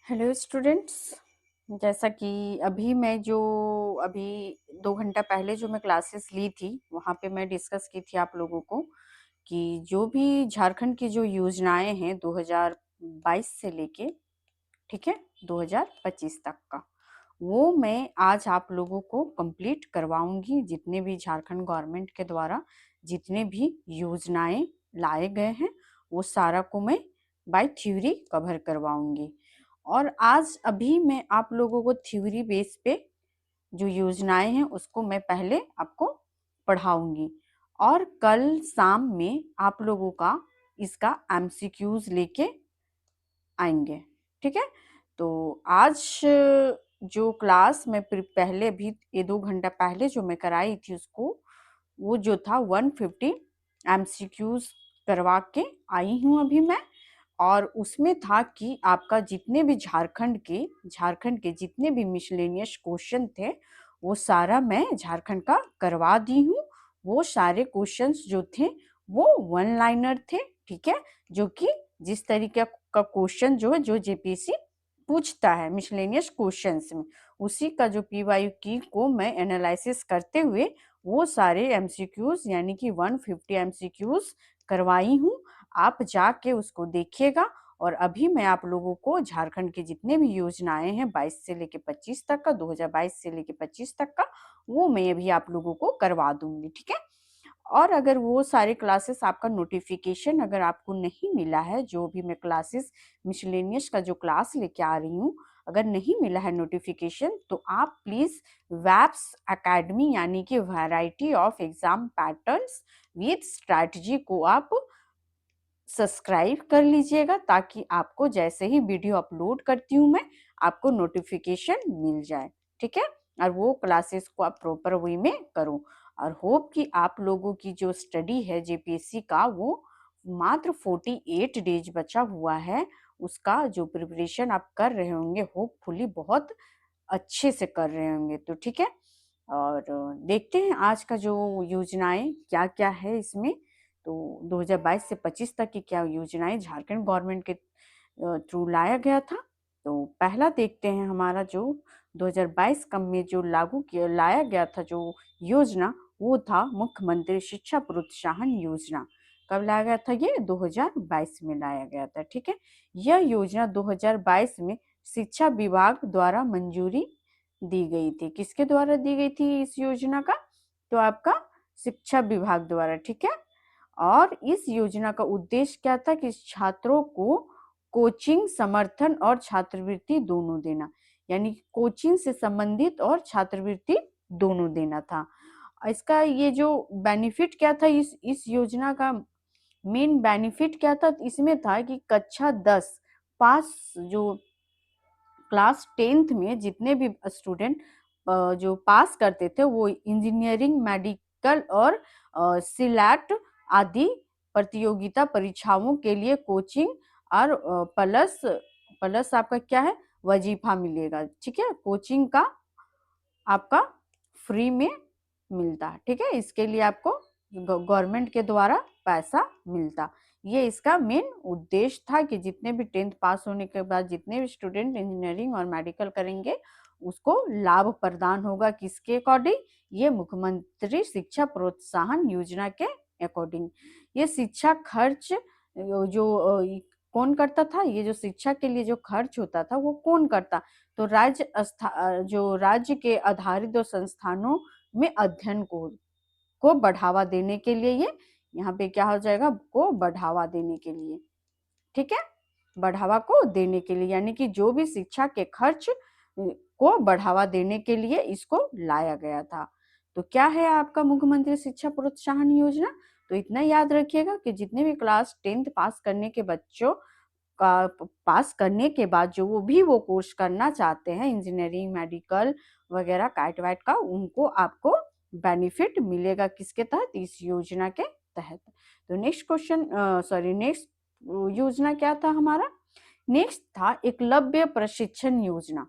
Hello students. जैसा कि अभी 2 घंटा पहले जो मैं क्लासेस ली थी वहाँ पे मैं डिस्कस की थी आप लोगों को कि जो भी झारखंड की जो योजनाएं हैं 2022 से लेके, ठीक है, 2025 तक का, वो मैं आज आप लोगों को कंप्लीट करवाऊंगी। जितने भी झारखंड गवर्नमेंट के द्वारा जितने भी योजनाएं लाए गए हैं वो सारा को मैं बाय थ्योरी कवर करवाऊंगी। और आज अभी मैं आप लोगों को थ्योरी बेस पे जो योजनाएं हैं उसको मैं पहले आपको पढ़ाऊंगी और कल शाम में आप लोगों का इसका एमसीक्यूज लेके आएंगे। ठीक है, तो आज जो क्लास मैं पहले भी ये 2 घंटा पहले जो मैं कराई थी उसको, वो जो था 150 एमसीक्यूज करवा के आई हूँ अभी मैं। और उसमें था कि आपका जितने भी झारखंड के जितने भी मिसलेनियस क्वेश्चन थे वो सारा मैं झारखंड का करवा दी हूँ। वो सारे क्वेश्चंस जो थे वो वन लाइनर थे, ठीक है, जो कि जिस तरीके का क्वेश्चन जो है जो जेपीएससी पूछता है मिसलेनियस क्वेश्चंस में, उसी का जो पीवाई की को मैं एनालिसिस करते हुए वो सारे एमसीक्यूज यानी कि 150 एमसीक्यूज करवाई हूँ। आप जाके उसको देखिएगा। और अभी मैं आप लोगों को झारखंड के जितने भी योजनाएं हैं 22 से लेके 25 तक का, 2022 से लेके 25 तक का, वो मैं अभी आप लोगों को करवा दूंगी। ठीक है, और अगर वो सारे क्लासेस आपका नोटिफिकेशन अगर आपको नहीं मिला है, जो भी मैं क्लासेस मिसलेनियस का जो क्लास लेके आ रही हूँ, अगर नहीं मिला है नोटिफिकेशन, तो आप प्लीज वैप्स एकेडमी यानी कि variety of exam patterns with strategy को आप सब्सक्राइब कर लीजिएगा, ताकि आपको जैसे ही वीडियो अपलोड करती हूँ मैं, आपको नोटिफिकेशन मिल जाए। ठीक है, और वो क्लासेस को आप प्रॉपर वे में करो। और होप कि आप लोगों की जो स्टडी है जेपीएससी का, वो मात्र 48 डेज बचा हुआ है, उसका जो प्रिपरेशन आप कर रहे होंगे होपफुली बहुत अच्छे से कर रहे होंगे। तो ठीक है, और देखते हैं आज का जो योजनाएं क्या क्या है इसमें। तो 2022 से 25 तक की क्या योजनाएं झारखंड गवर्नमेंट के थ्रू लाया गया था। तो पहला देखते हैं हमारा जो 2022 का में जो लागू किया लाया गया था जो योजना, वो था मुख्यमंत्री शिक्षा प्रोत्साहन योजना। कब लाया गया था? ये 2022 में लाया गया था। ठीक है, यह योजना 2022 में शिक्षा विभाग द्वारा मंजूरी दी गई थी। किसके द्वारा दी गई थी इस योजना का? तो आपका शिक्षा विभाग द्वारा। ठीक है, और इस योजना का उद्देश्य क्या था कि छात्रों को कोचिंग समर्थन और छात्रवृत्ति दोनों देना, यानी कोचिंग से संबंधित और छात्रवृत्ति दोनों देना था। इसका ये जो बेनिफिट क्या था, इस योजना का मेन बेनिफिट क्या था? इसमें था कि कक्षा 10 पास जो क्लास 10th में जितने भी स्टूडेंट जो पास करते थे वो इंजीनियरिंग, मेडिकल और सिलेक्ट आदि प्रतियोगिता परीक्षाओं के लिए कोचिंग और प्लस प्लस आपका क्या है, वजीफा मिलेगा। ठीक है, कोचिंग का आपका फ्री में मिलता है। ठीक है, इसके लिए आपको गवर्नमेंट के द्वारा पैसा मिलता। ये इसका मेन उद्देश्य था कि जितने भी 10th पास होने के बाद जितने भी स्टूडेंट इंजीनियरिंग और मेडिकल करेंगे उसको लाभ प्रदान होगा। किसके अकॉर्डिंग? ये मुख्यमंत्री शिक्षा प्रोत्साहन योजना के अकॉर्डिंग। ये शिक्षा खर्च जो कौन करता था? ये जो शिक्षा के लिए जो खर्च होता था वो कौन करता? तो जो राज्य के आधारित संस्थानों में अध्ययन को बढ़ावा देने के लिए, ये यहाँ पे क्या हो जाएगा, को बढ़ावा देने के लिए। ठीक है, बढ़ावा को देने के लिए, यानी कि जो भी शिक्षा के खर्च को बढ़ावा देने के लिए इसको लाया गया था। तो क्या है आपका मुख्यमंत्री शिक्षा प्रोत्साहन योजना? तो इतना याद रखिएगा कि जितने भी क्लास 10th पास करने के बच्चों का पास करने के बाद जो वो कोर्स करना चाहते हैं, इंजीनियरिंग, मेडिकल वगैरह कैट वैट का, उनको आपको बेनिफिट मिलेगा। किसके तहत? इस योजना के तहत। तो नेक्स्ट क्वेश्चन, सॉरी, नेक्स्ट योजना क्या था हमारा? नेक्स्ट था एकलव्य प्रशिक्षण योजना।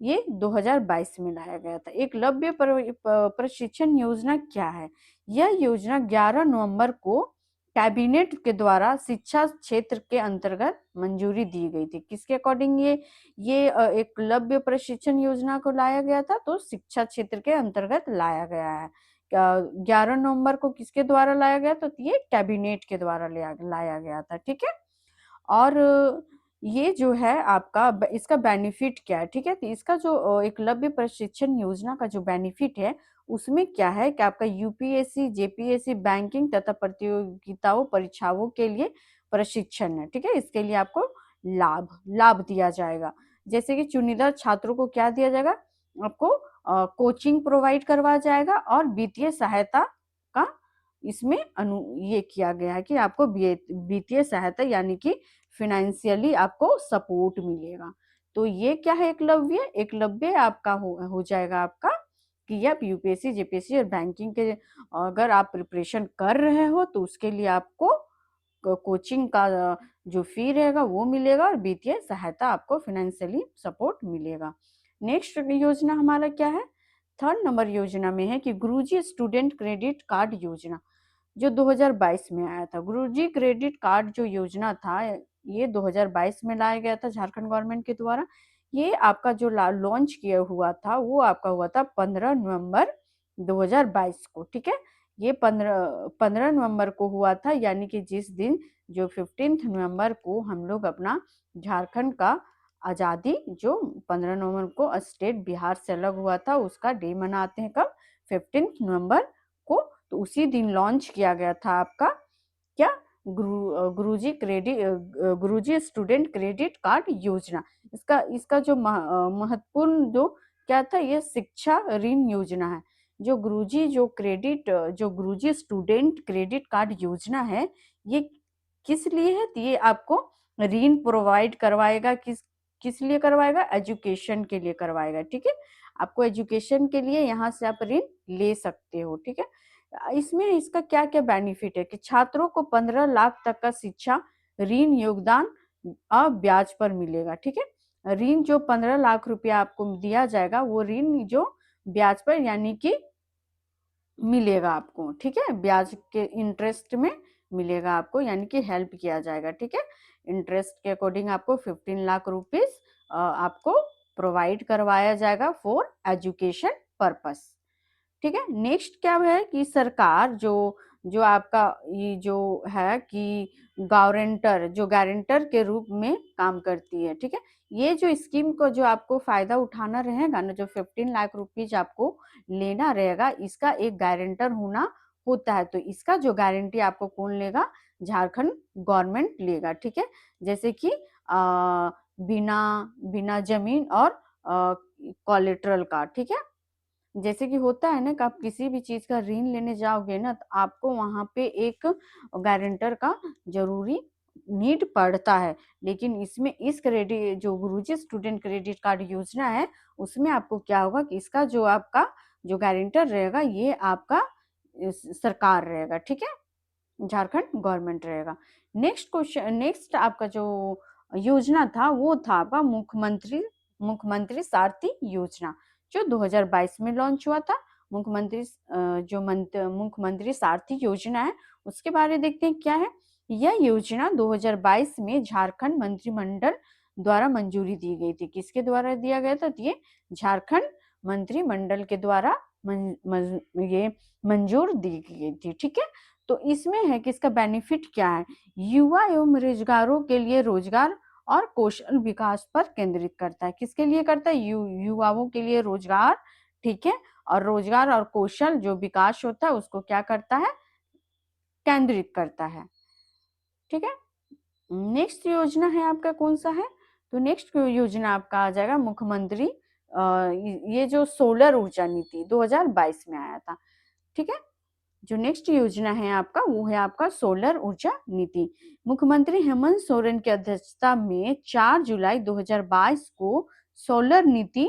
ये 2022 में लाया गया था। एकलव्य प्रशिक्षण योजना क्या है? यह योजना 11 नवंबर को कैबिनेट के द्वारा शिक्षा क्षेत्र के अंतर्गत मंजूरी दी गई थी। किसके अकॉर्डिंग ये एकलव्य प्रशिक्षण योजना को लाया गया था? तो शिक्षा क्षेत्र के अंतर्गत लाया गया है। 11 नवंबर को किसके द्वारा लाया गया? तो ये कैबिनेट के द्वारा लाया गया था। ठीक है। और ये जो है आपका इसका बेनिफिट क्या है? ठीक है। तो इसका जो एकलव्य प्रशिक्षण योजना का जो बेनिफिट है, उसमें क्या है कि आपका यूपीएससी, जेपीएससी, बैंकिंग तथा प्रतियोगिताओं परीक्षाओं के लिए प्रशिक्षण है। ठीक है। इसके लिए आपको लाभ लाभ दिया जाएगा। जैसे कि चुनिंदा छात्रों को क्या दिया जाएगा? आपको कोचिंग प्रोवाइड करवाया जाएगा और वित्तीय सहायता का इसमें ये किया गया है कि आपको वित्तीय सहायता यानी कि फाइनेंशियली आपको सपोर्ट मिलेगा। तो ये क्या है? एकलव्य एकलव्य आपका हो जाएगा आपका कि आप यूपीएससी, जेपीएससी और बैंकिंग के अगर आप प्रिपरेशन कर रहे हो तो उसके लिए आपको कोचिंग का जो फी रहेगा वो मिलेगा और वित्तीय सहायता आपको फाइनेंशियली सपोर्ट मिलेगा। नेक्स्ट योजना हमारा क्या है? 3 नंबर योजना में है कि गुरुजी स्टूडेंट क्रेडिट कार्ड योजना, जो 2022 में आया था। गुरुजी क्रेडिट कार्ड जो योजना था, ये 2022 में लाया गया था झारखंड गवर्नमेंट के द्वारा। ये आपका जो लॉन्च किया हुआ था वो आपका हुआ था 15 नवंबर 2022 को। ठीक है। ये 15 नवंबर को हुआ था, यानी कि जिस दिन जो 15 नवंबर को हम लोग अपना झारखंड का आजादी जो 15 नवंबर को स्टेट बिहार से अलग हुआ था उसका डे मनाते हैं। कब? 15 नवंबर को। तो उसी दिन लॉन्च किया गया था आपका क्या? गुरुजी स्टूडेंट क्रेडिट कार्ड योजना। इसका जो महत्वपूर्ण जो क्या था, ये शिक्षा ऋण योजना है। जो गुरुजी स्टूडेंट क्रेडिट कार्ड योजना है, ये किस लिए है? तो ये आपको ऋण प्रोवाइड करवाएगा। किस लिए करवाएगा? एजुकेशन के लिए करवाएगा। ठीक है। आपको एजुकेशन के लिए यहाँ से आप ऋण ले सकते हो। ठीक है। इसमें इसका क्या क्या बेनिफिट है कि छात्रों को 15 लाख तक का शिक्षा ऋण योगदान ब्याज पर मिलेगा। ठीक है। ऋण जो 15 लाख रुपया आपको दिया जाएगा वो ऋण जो ब्याज पर यानी कि मिलेगा आपको। ठीक है। ब्याज के इंटरेस्ट में मिलेगा आपको, यानी कि हेल्प किया जाएगा। ठीक है। इंटरेस्ट के अकॉर्डिंग आपको 15 लाख रुपीस आपको प्रोवाइड करवाया जाएगा फॉर एजुकेशन पर्पस। ठीक है। नेक्स्ट क्या है कि सरकार जो जो आपका ये जो है कि गारंटर के रूप में काम करती है। ठीक है। ये जो स्कीम को जो आपको फायदा उठाना रहेगा ना, जो 15 लाख रुपीज आपको लेना रहेगा, इसका एक गारंटर होना होता है। तो इसका जो गारंटी आपको कौन लेगा? झारखंड गवर्नमेंट लेगा। ठीक है। जैसे कि बिना बिना जमीन और कोलेटरल का। ठीक है। जैसे कि होता है ना कि आप किसी भी चीज का ऋण लेने जाओगे ना, तो आपको वहां पे एक गारंटर का जरूरी नीड पड़ता है। लेकिन इसमें इस क्रेडिट जो गुरुजी स्टूडेंट क्रेडिट कार्ड योजना है, उसमें आपको क्या होगा कि इसका जो आपका जो गारंटर रहेगा ये आपका सरकार रहेगा। ठीक है। झारखंड गवर्नमेंट रहेगा। नेक्स्ट आपका जो योजना था वो था आपका मुख्यमंत्री सारथी योजना, जो 2022 में लॉन्च हुआ था। मुख्यमंत्री सारथी योजना है, उसके बारे में देखते हैं क्या है। यह योजना 2022 में झारखंड मंत्रिमंडल द्वारा मंजूरी दी गई थी। किसके द्वारा दिया गया था? ये झारखंड मंत्रिमंडल के द्वारा ये मंजूर दी गई थी। ठीक है। तो इसमें है कि इसका बेनिफिट क्या है? युवा एवं रोजगारों के लिए रोजगार और कौशल विकास पर केंद्रित करता है। किसके लिए करता है? युवाओं के लिए रोजगार। ठीक है। और रोजगार और कौशल जो विकास होता है उसको क्या करता है? केंद्रित करता है। ठीक है। नेक्स्ट योजना है आपका कौन सा है? तो नेक्स्ट योजना आपका आ जाएगा मुख्यमंत्री ये जो सोलर ऊर्जा नीति 2022 में आया था। ठीक है। जो नेक्स्ट योजना है आपका वो है आपका सोलर ऊर्जा नीति। मुख्यमंत्री हेमंत सोरेन की अध्यक्षता में 4 जुलाई 2022 को सोलर नीति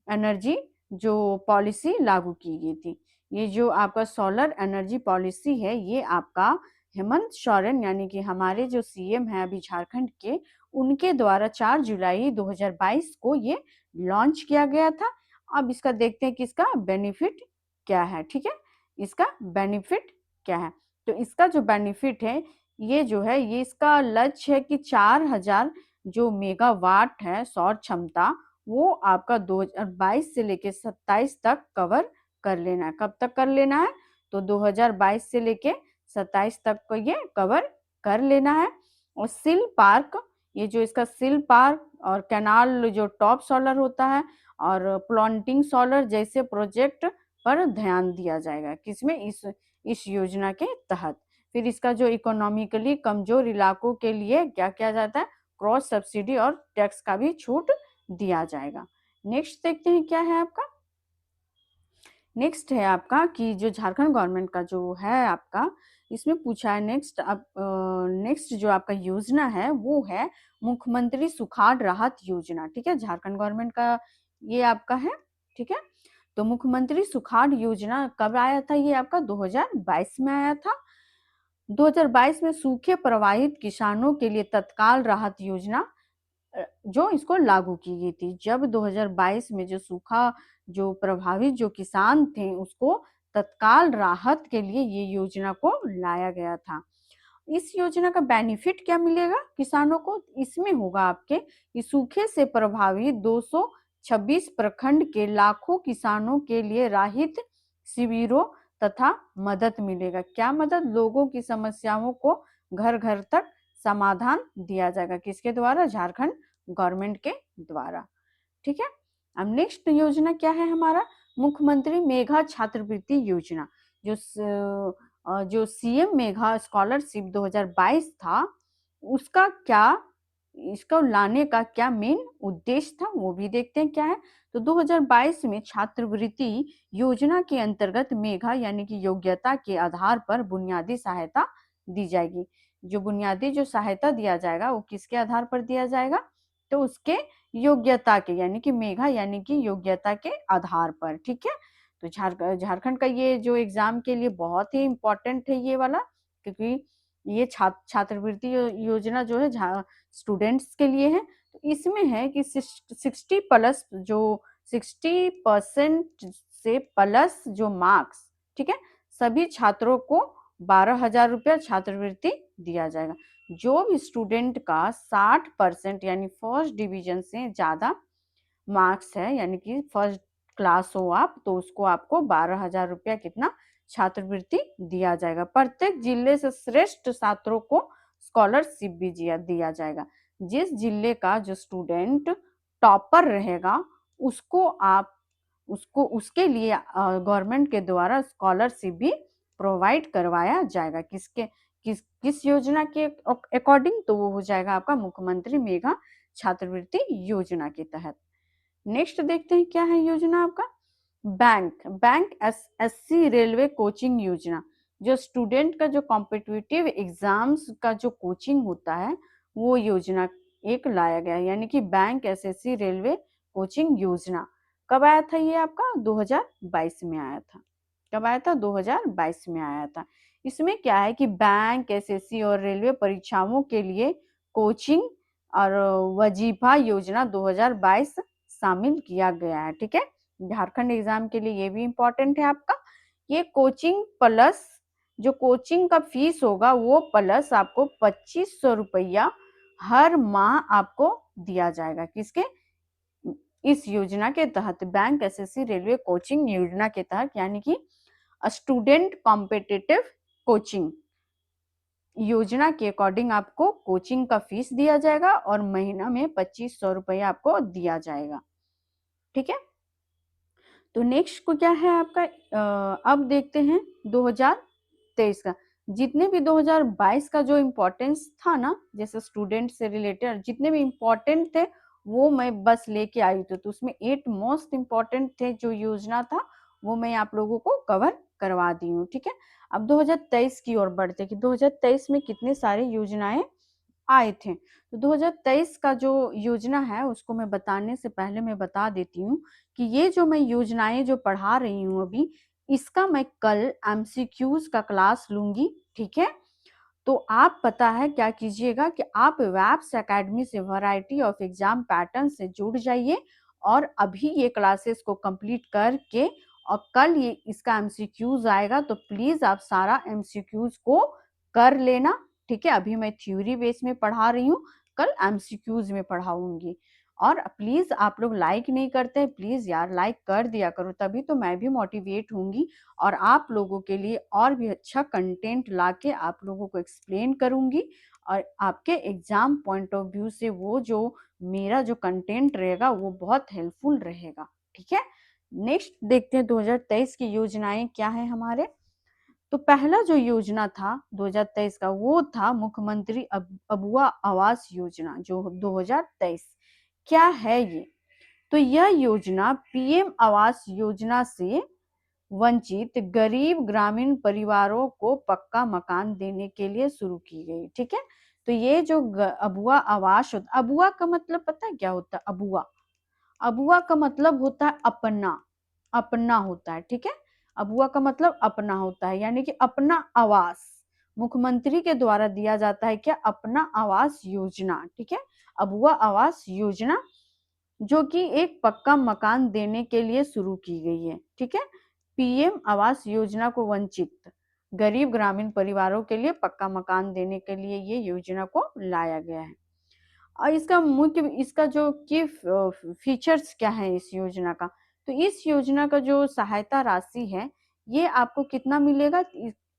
एनर्जी जो पॉलिसी लागू की गई थी। ये जो आपका सोलर एनर्जी पॉलिसी है ये आपका हेमंत सोरेन यानी कि हमारे जो सीएम है अभी झारखंड के, उनके द्वारा 4 जुलाई 2022 को ये लॉन्च किया गया था। अब इसका देखते हैं कि इसका बेनिफिट क्या है। ठीक है। इसका बेनिफिट क्या है? तो इसका जो बेनिफिट है, ये जो है, ये इसका लक्ष्य है कि 4000 जो मेगावाट है सौर क्षमता, वो आपका 2022 से लेके 27 तक कवर कर लेना है। कब तक कर लेना है? तो 2022 से लेके 27 तक को ये कवर कर लेना है। और सिल पार्क, ये जो इसका सिल पार्क और कैनाल जो टॉप सोलर होता है और प्लांटिंग सोलर जैसे प्रोजेक्ट पर ध्यान दिया जाएगा। किसमें? इस योजना के तहत। फिर इसका जो इकोनॉमिकली कमजोर इलाकों के लिए क्या किया जाता है? क्रॉस सब्सिडी और टैक्स का भी छूट दिया जाएगा। नेक्स्ट देखते हैं क्या है आपका। नेक्स्ट है आपका कि जो झारखंड गवर्नमेंट का जो है आपका, इसमें पूछा है नेक्स्ट, अब नेक्स्ट जो आपका योजना है वो है मुख्यमंत्री सुखाड़ राहत योजना। ठीक है, झारखंड गवर्नमेंट का ये आपका है। ठीक है, तो मुख्यमंत्री सुखाड़ योजना कब आया था? ये आपका 2022 में आया था। 2022 में सूखे प्रभावित किसानों के लिए तत्काल राहत योजना जो इसको लागू की गई थी। जब 2022 में जो सूखा जो प्रभावित जो किसान थे उसको तत्काल राहत के लिए ये योजना को लाया गया था। इस योजना का बेनिफिट क्या मिलेगा किसानों को? इसमें होगा आपके कि सूखे से प्रभावित 226 प्रखंड के लाखों किसानों के लिए राहत शिविरों तथा मदद मिलेगा। क्या मदद? लोगों की समस्याओं को घर घर तक समाधान दिया जाएगा। किसके द्वारा? झारखंड गवर्नमेंट के द्वारा। ठीक है, अब नेक्स्ट योजना क्या है हमारा? मुख्यमंत्री मेघा छात्रवृत्ति योजना। जो सीएम मेघा स्कॉलरशिप 2022 था, उसका क्या, इसको लाने का क्या मेन उद्देश्य था वो भी देखते हैं क्या है। तो 2022 में छात्रवृत्ति योजना के अंतर्गत मेघा यानी कि योग्यता के आधार पर बुनियादी सहायता दी जाएगी। जो बुनियादी जो सहायता दिया जाएगा वो किसके आधार पर दिया जाएगा? तो उसके योग्यता के, यानी कि मेघा यानी कि योग्यता के आधार पर। ठीक है, तो झारखंड का ये जो एग्जाम के लिए बहुत ही इम्पोर्टेंट है ये वाला, क्योंकि ये छात्रवृत्ति योजना जो है स्टूडेंट्स के लिए है। तो इसमें है कि 60% से प्लस जो मार्क्स, ठीक है, सभी छात्रों को 12,000 रुपया छात्रवृत्ति दिया जाएगा। जो भी स्टूडेंट का 60% यानी फर्स्ट डिवीजन से ज्यादा मार्क्स है, यानी कि फर्स्ट क्लास हो आप, तो उसको आपको 12,000 रुपया कितना छात्रवृत्ति दिया जाएगा। प्रत्येक जिले से श्रेष्ठ छात्रों को स्कॉलरशिप भी दिया जाएगा। जिस जिले का जो स्टूडेंट टॉपर रहेगा उसको आप उसको उसके लिए गवर्नमेंट के द्वारा स्कॉलरशिप भी प्रोवाइड करवाया जाएगा। किस योजना के अकॉर्डिंग? तो वो हो जाएगा आपका मुख्यमंत्री मेघा छात्रवृत्ति योजना के तहत। नेक्स्ट देखते हैं क्या है योजना आपका। बैंक एसएससी रेलवे कोचिंग योजना। जो स्टूडेंट का जो कॉम्पिटिटिव एग्जाम्स का जो कोचिंग होता है वो योजना एक लाया गया है, यानी कि बैंक एसएससी रेलवे कोचिंग योजना। कब आया था ये आपका? 2022 में आया था। कब आया था? 2022 में आया था। इसमें क्या है कि बैंक एसएससी और रेलवे परीक्षाओं के लिए कोचिंग और वजीफा योजना 2022 शामिल किया गया है। ठीक है, झारखंड एग्जाम के लिए ये भी इम्पोर्टेंट है आपका। ये कोचिंग प्लस जो कोचिंग का फीस होगा वो प्लस आपको 2500 रुपया हर माह आपको दिया जाएगा। किसके? इस योजना के तहत, बैंक एसएससी रेलवे कोचिंग योजना के तहत, यानी कि स्टूडेंट कॉम्पिटिटिव कोचिंग योजना के अकॉर्डिंग आपको कोचिंग का फीस दिया जाएगा और महीना में 2500 रुपया आपको दिया जाएगा। ठीक है, तो नेक्स्ट को क्या है आपका, अब देखते हैं 2023 का। जितने भी 2022 का जो इम्पोर्टेंस था ना, जैसे स्टूडेंट से रिलेटेड जितने भी इम्पोर्टेंट थे वो मैं बस लेके आई थी। तो उसमें 8 मोस्ट इम्पोर्टेंट थे जो योजना था वो मैं आप लोगों को कवर करवा दी हूँ। ठीक है, अब 2023 की ओर बढ़ते कि 2023 में कितने सारे योजनाएं आए थे। तो 2023 का जो योजना है उसको मैं बताने से पहले मैं बता देती हूँ कि ये जो मैं योजनाएं जो पढ़ा रही हूँ अभी, इसका मैं कल एमसीक्यूज का क्लास लूंगी। ठीक है, तो आप पता है क्या कीजिएगा कि आप वैप्स एकेडमी से वैरायटी ऑफ एग्जाम पैटर्न से जुड़ जाइए और अभी ये क्लासेस को कंप्लीट करके और कल ये इसका एमसीक्यूज आएगा, तो प्लीज आप सारा एमसीक्यूज को कर लेना, ठीक है। अभी मैं थ्योरी बेस में पढ़ा रही हूँ, कल एमसीक्यूज में पढ़ाऊंगी। और प्लीज आप लोग लाइक नहीं करते, प्लीज यार लाइक कर दिया करो, तभी तो मैं भी मोटिवेट होंगी और आप लोगों के लिए और भी अच्छा कंटेंट लाके आप लोगों को एक्सप्लेन करूंगी, और आपके एग्जाम पॉइंट ऑफ व्यू से वो जो मेरा जो कंटेंट रहेगा वो बहुत हेल्पफुल रहेगा, ठीक है। नेक्स्ट देखते हैं 2023 की योजनाएं क्या है हमारे। तो पहला जो योजना था 2023 का, वो था मुख्यमंत्री अबुआ आवास योजना, जो 2023 क्या है ये। तो यह योजना पीएम आवास योजना से वंचित गरीब ग्रामीण परिवारों को पक्का मकान देने के लिए शुरू की गई, ठीक है। तो ये जो अबुआ आवास होता, अबुआ का मतलब पता है क्या होता है? अबुआ, अबुआ का मतलब होता है अपना, अपना होता है, ठीक है। अबुआ का मतलब अपना होता है, यानी कि अपना आवास मुख्यमंत्री के द्वारा दिया जाता है, क्या? अपना आवास योजना, ठीक है। अबुआ आवास योजना जो कि एक पक्का मकान देने के लिए शुरू की गई है, ठीक है। पीएम आवास योजना को वंचित गरीब ग्रामीण परिवारों के लिए पक्का मकान देने के लिए ये योजना को लाया गया है। और इसका मुख्य, इसका जो की फीचर्स क्या है इस योजना का, तो इस योजना का जो सहायता राशि है, ये आपको कितना मिलेगा?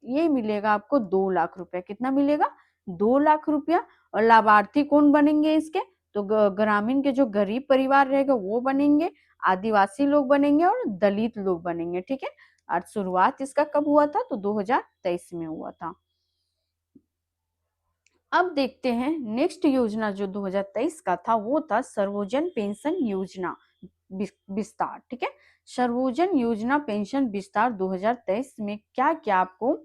ये मिलेगा आपको 2 लाख रुपया। कितना मिलेगा? 2 लाख रुपया। और लाभार्थी कौन बनेंगे इसके? तो ग्रामीण के जो गरीब परिवार रहेगा वो बनेंगे, आदिवासी लोग बनेंगे और दलित लोग बनेंगे, ठीक है। और शुरुआत इसका कब हुआ था? तो 2023 में हुआ था। अब देखते हैं नेक्स्ट योजना जो 2023 का था, वो था सर्वोजन पेंशन योजना विस्तार, ठीक है। सर्वोजन योजना पेंशन विस्तार 2023 में क्या क्या आपको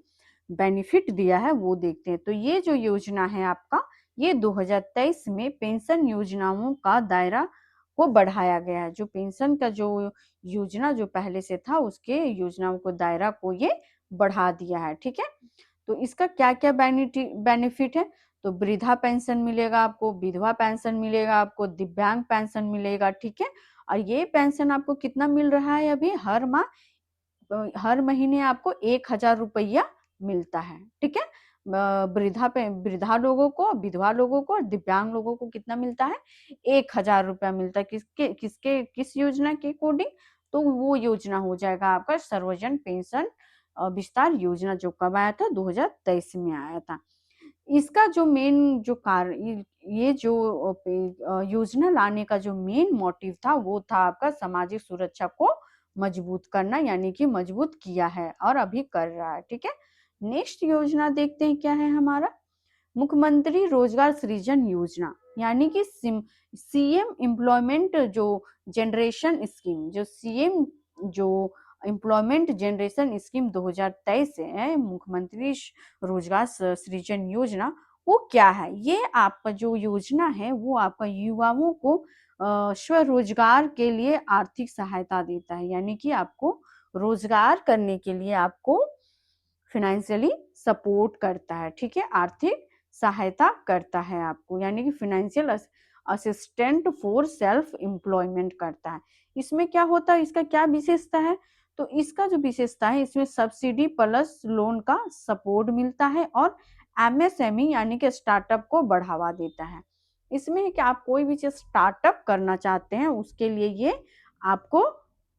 बेनिफिट दिया है वो देखते हैं। तो ये जो योजना है आपका, ये 2023 में पेंशन योजनाओं का दायरा को बढ़ाया गया है। जो पेंशन का जो योजना जो पहले से था, उसके योजनाओं को दायरा को ये बढ़ा दिया है, ठीक है। तो इसका क्या क्या बेनिफिट है? तो वृद्धा पेंशन मिलेगा आपको, विधवा पेंशन मिलेगा आपको, दिव्यांग पेंशन मिलेगा, ठीक है। और ये पेंशन आपको कितना मिल रहा है अभी? हर माह, हर महीने आपको 1,000 रुपया मिलता है, ठीक है। वृद्धा लोगों को, विधवा लोगों को, दिव्यांग लोगों को कितना मिलता है? 1,000 रुपया मिलता है। किसके किसके किस योजना के अकॉर्डिंग? तो वो योजना हो जाएगा आपका सर्वजन पेंशन विस्तार योजना, जो कब आया था? 2023 में आया था। इसका जो मेन जो कार्य, ये जो योजना लाने का जो मेन मोटिव था, वो था आपका सामाजिक सुरक्षा को मजबूत करना, यानी कि मजबूत किया है और अभी कर रहा है, ठीक है। नेक्स्ट योजना देखते हैं क्या है हमारा। मुख्यमंत्री रोजगार सृजन योजना, यानी कि सीएम एम्प्लॉयमेंट जो जनरेशन स्कीम, जो सीएम जो एम्प्लॉयमेंट जनरेशन स्कीम 2023 है, मुख्यमंत्री रोजगार सृजन योजना, वो क्या है? ये आपका जो योजना है वो आपका युवाओं को स्वरोजगार के लिए आर्थिक सहायता देता है, यानी कि आपको रोजगार करने के लिए आपको फाइनेंशियली सपोर्ट करता है, ठीक है। आर्थिक सहायता करता है आपको, यानी कि financial assistant for self employment करता है। इसमें क्या होता है? इसका क्या विशेषता है? तो इसका जो विशेषता है, इसमें सब्सिडी प्लस लोन का सपोर्ट मिलता है और एमएसएमई यानी कि स्टार्टअप को बढ़ावा देता है। इसमें कि आप कोई भी चीज स्टार्टअप करना चाहते हैं, उसके लिए ये आपको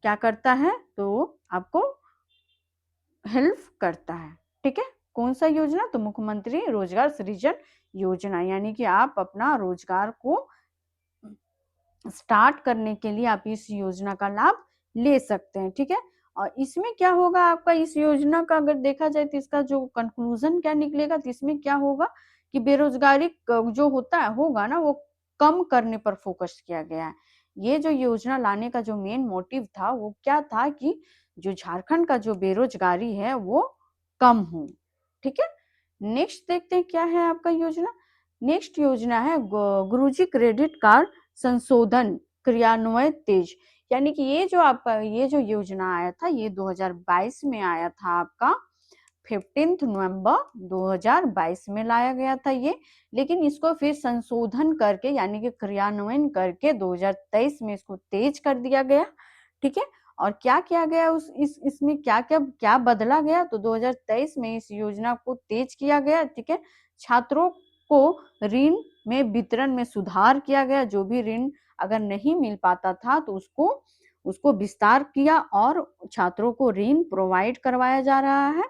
क्या करता है? तो आपको हेल्प करता है, ठीक है। कौन सा योजना? तो मुख्यमंत्री रोजगार सृजन योजना, यानी कि आप अपना रोजगार को स्टार्ट करने के लिए आप इस योजना का लाभ ले सकते हैं, ठीक है। और इसमें क्या होगा आपका, इस योजना का अगर देखा जाए तो इसका जो कंक्लूजन क्या निकलेगा, तो इसमें क्या होगा कि बेरोजगारी जो होता है होगा ना, वो कम करने पर फोकस किया गया है। ये जो योजना लाने का जो मेन मोटिव था, वो क्या था कि जो झारखंड का जो बेरोजगारी है वो कम हो, ठीक है। नेक्स्ट देखते हैं क्या है आपका योजना। नेक्स्ट योजना है गुरुजी क्रेडिट कार्ड संशोधन क्रियान्वयन तेज, यानी कि ये जो आपका ये जो योजना आया था, ये 2022 में आया था आपका 15 नवंबर 2022 में लाया गया था ये, लेकिन इसको फिर संशोधन करके यानी कि क्रियान्वयन करके 2023 में इसको तेज कर दिया गया, ठीक है। और क्या किया गया उस इस इसमें क्या-क्या क्या बदला गया? तो 2023 में इस योजना को तेज किया गया, ठीक है? छात्रों को ऋण में वितरण में सुधार किया गया, जो भी ऋण अगर नहीं मिल पाता था तो उसको विस्तार किया और छात्रों को ऋण प्रोवाइड करवाया जा रहा है।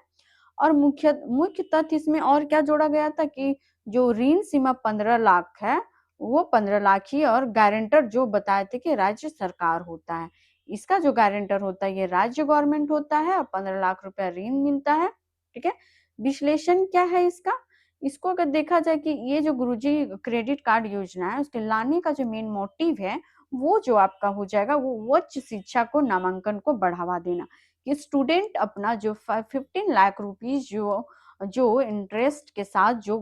और मुख्य मुख्य तथ्य इसमें और क्या जोड़ा गया था कि जो ऋण सीमा 15 लाख है, वो 15 लाख ही, और गारंटर जो बताए थे कि राज्य सरकार होता है। इसका जो गारंटर होता है ये राज्य गवर्नमेंट होता है और 15 लाख रुपया ऋण मिलता है, ठीक है? विश्लेषण क्या है इसका? इसको अगर देखा जाए कि ये जो गुरुजी क्रेडिट कार्ड योजना है, उसके लाने का जो मेन मोटिव है, वो जो आपका हो जाएगा वो उच्च शिक्षा को, नामांकन को बढ़ावा देना। कि स्टूडेंट अपना जो 15 लाख रुपीज जो इंटरेस्ट के साथ जो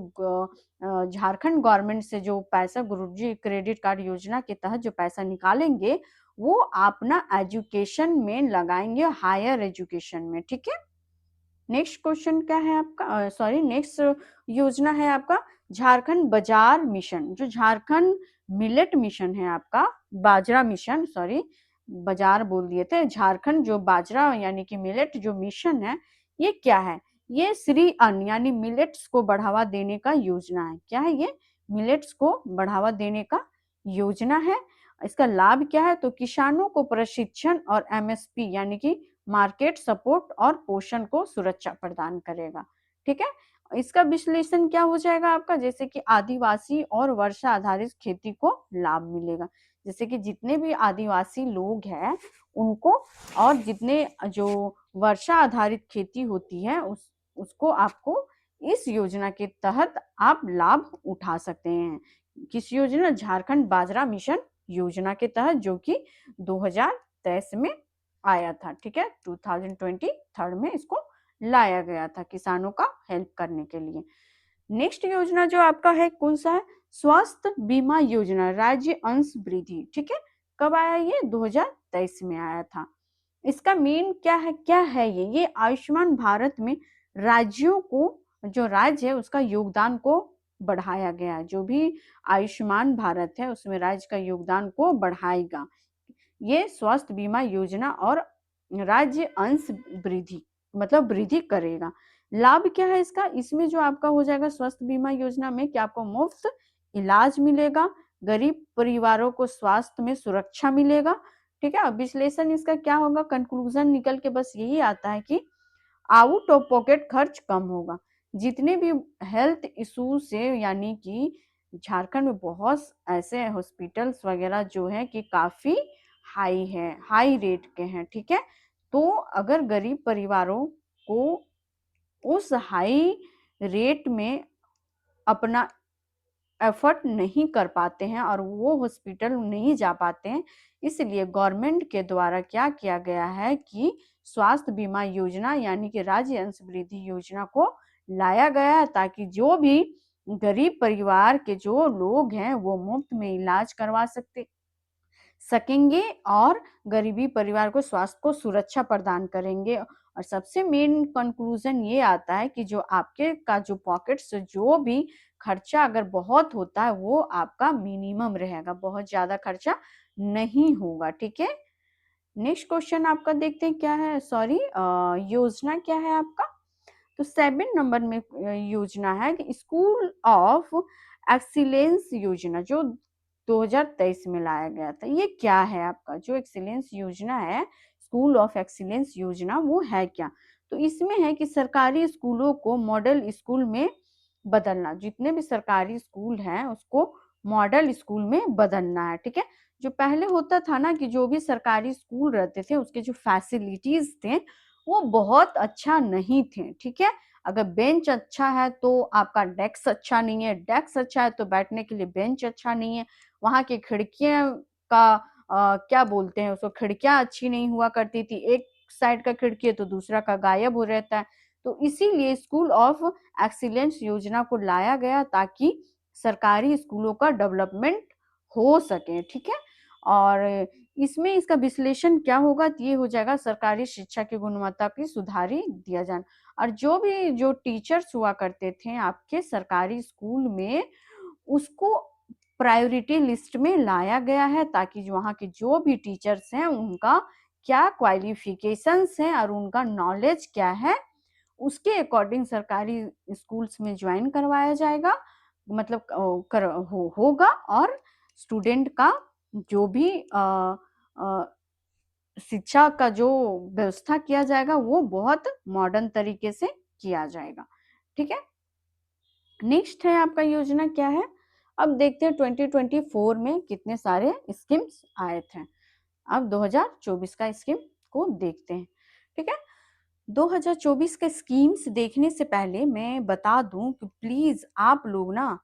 झारखंड गवर्नमेंट से जो पैसा गुरुजी क्रेडिट कार्ड योजना के तहत जो पैसा निकालेंगे, वो अपना एजुकेशन में लगाएंगे, हायर एजुकेशन में, ठीक है? नेक्स्ट क्वेश्चन क्या है आपका? सॉरी, नेक्स्ट योजना है आपका झारखंड बाजार मिशन। जो झारखंड मिलेट मिशन है आपका, बाजरा मिशन, सॉरी बाजार बोल दिए थे, झारखंड जो बाजरा यानी कि मिलेट जो मिशन है, ये क्या है? ये श्री अन्न यानी मिलेट्स को बढ़ावा देने का योजना है। क्या है ये? मिलेट्स को बढ़ावा देने का योजना है। इसका लाभ क्या है? तो किसानों को प्रशिक्षण और एमएसपी यानी कि मार्केट सपोर्ट और पोषण को सुरक्षा प्रदान करेगा, ठीक है? इसका विश्लेषण क्या हो जाएगा आपका? जैसे कि आदिवासी और वर्षा आधारित खेती को लाभ मिलेगा। जैसे कि जितने भी आदिवासी लोग हैं उनको, और जितने जो वर्षा आधारित खेती होती है उसको आपको इस योजना के तहत आप लाभ उठा सकते हैं। किस योजना? झारखंड बाजरा मिशन योजना के तहत, जो कि 2023 में आया था, ठीक है? 2023 में इसको लाया गया था किसानों का हेल्प करने के लिए। नेक्स्ट योजना जो आपका है कौन सा है? स्वास्थ्य बीमा योजना राज्य अंश वृद्धि, ठीक है? कब आया ये? 2023 में आया था। इसका मेन क्या है ये आयुष्मान भारत में राज्यों को, जो राज्य है उसका योगदान को बढ़ाया गया है। जो भी आयुष्मान भारत है उसमें राज्य का योगदान को बढ़ाएगा ये स्वास्थ्य बीमा योजना, और राज्य अंश वृद्धि मतलब वृद्धि करेगा। लाभ क्या है इसका? इसमें जो आपका हो जाएगा स्वास्थ्य बीमा योजना में कि आपको मुफ्त इलाज मिलेगा, गरीब परिवारों को स्वास्थ्य में सुरक्षा मिलेगा, ठीक है? विश्लेषण इसका क्या होगा? कंक्लूजन निकल के बस यही आता है कि आउट ऑफ पॉकेट खर्च कम होगा। जितने भी हेल्थ इशू से, यानी कि झारखंड में बहुत ऐसे हॉस्पिटल्स वगैरह जो है कि काफी हाई है, हाई रेट के हैं, ठीक है? तो अगर गरीब परिवारों को उस हाई रेट में अपना एफर्ट नहीं कर पाते हैं और वो हॉस्पिटल नहीं जा पाते हैं, इसलिए गवर्नमेंट के द्वारा क्या किया गया है कि स्वास्थ्य बीमा योजना यानी कि राज्य अंश वृद्धि योजना को लाया गया है, ताकि जो भी गरीब परिवार के जो लोग हैं वो मुफ्त में इलाज करवा सकेंगे और गरीबी परिवार को स्वास्थ्य को सुरक्षा प्रदान करेंगे। और सबसे मेन कंक्लूजन ये आता है कि जो आपके का जो पॉकेट से जो भी खर्चा अगर बहुत होता है वो आपका मिनिमम रहेगा, बहुत ज्यादा खर्चा नहीं होगा, ठीक है? नेक्स्ट क्वेश्चन आपका देखते हैं क्या है, सॉरी योजना क्या है आपका? तो 7 नंबर में योजना है कि स्कूल ऑफ एक्सीलेंस योजना, जो 2023 में लाया गया था। ये क्या है आपका? जो एक्सीलेंस योजना है, स्कूल ऑफ एक्सीलेंस योजना, वो है क्या? तो इसमें है कि सरकारी स्कूलों को मॉडल स्कूल में बदलना। जितने भी सरकारी स्कूल हैं उसको मॉडल स्कूल में बदलना है, ठीक है? जो पहले होता था ना कि जो भी सरकारी स्कूल रहते थे उसके जो फैसिलिटीज थे वो बहुत अच्छा नहीं थे, ठीक है? अगर बेंच अच्छा है तो आपका डेस्क अच्छा नहीं है, डेस्क अच्छा है तो बैठने के लिए बेंच अच्छा नहीं है, वहां की खिड़कियां का क्या बोलते हैं उसको, खिड़कियां अच्छी नहीं हुआ करती थी, एक साइड का खिड़की है तो दूसरा का गायब हो रहता है। तो इसीलिए स्कूल ऑफ एक्सीलेंस योजना को लाया गया ताकि सरकारी स्कूलों का डेवलपमेंट हो सके, ठीक है? और इसमें इसका विश्लेषण क्या होगा? तो ये हो जाएगा सरकारी शिक्षा की गुणवत्ता की सुधारी दिया जाना। और जो भी जो टीचर्स हुआ करते थे आपके सरकारी स्कूल में उसको प्रायोरिटी लिस्ट में लाया गया है ताकि वहां के जो भी टीचर्स हैं उनका क्या क्वालिफिकेशंस हैं और उनका नॉलेज क्या है, उसके अकॉर्डिंग सरकारी स्कूल्स में ज्वाइन करवाया जाएगा, मतलब होगा। और स्टूडेंट का जो भी शिक्षा का जो व्यवस्था किया जाएगा वो बहुत मॉडर्न तरीके से किया जाएगा। ठीक है, नेक्स्ट है आपका योजना क्या है। अब देखते हैं 2024 में कितने सारे स्कीम्स आए थे। अब 2024 का स्कीम को देखते हैं। ठीक है, 2024 के स्कीम्स देखने से पहले मैं बता दूं कि प्लीज आप लोग ना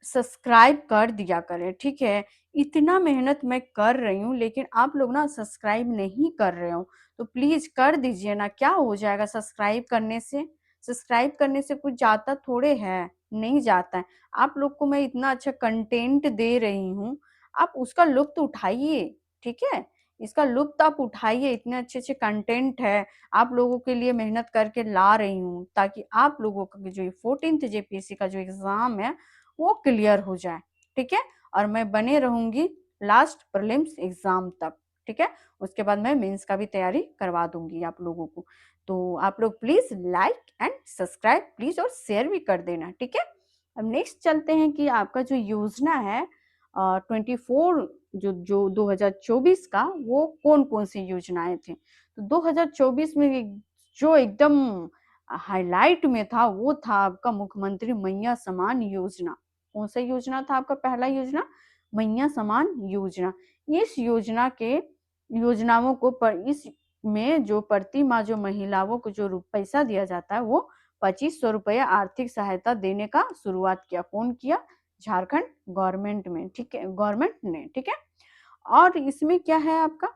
सब्सक्राइब कर दिया करें। ठीक है, इतना मेहनत मैं कर रही हूँ लेकिन आप लोग ना सब्सक्राइब नहीं कर रहे हो, तो प्लीज कर दीजिए ना। क्या हो जाएगा सब्सक्राइब करने से? सब्सक्राइब करने से कुछ जाता थोड़े है, नहीं जाता है। आप लोग को मैं इतना अच्छा कंटेंट दे रही हूँ, आप उसका लुत्फ उठाइए। ठीक है, इसका लुत्फ आप उठाइए, इतने अच्छे अच्छे कंटेंट है आप लोगों के लिए मेहनत करके ला रही हूँ, ताकि आप लोगों का जो 14th जेपीएससी का जो एग्जाम है वो क्लियर हो जाए। ठीक है, और मैं बने रहूंगी लास्ट प्रीलिम्स एग्जाम तक। ठीक है, उसके बाद मैं मेंस का भी तैयारी करवा दूंगी आप लोगों को। तो आप लोग please like and subscribe please और शेयर भी कर देना। ठीक है, अब नेक्स्ट चलते हैं कि आपका जो योजना है 24 जो 2024 का, वो कौन कौन सी योजनाएं थी। तो 2024 में जो एकदम हाईलाइट में था वो था आपका मुख्यमंत्री मैया समान योजना। कौन सा योजना था आपका पहला योजना? मैया समान योजना। इस योजना के योजनाओं को इस में जो प्रति माह जो महिलाओं को जो पैसा दिया जाता है वो 2500 रुपया आर्थिक सहायता देने का शुरुआत किया। कौन किया? झारखंड गवर्नमेंट में। ठीक है, गवर्नमेंट ने। ठीक है, और इसमें क्या है आपका,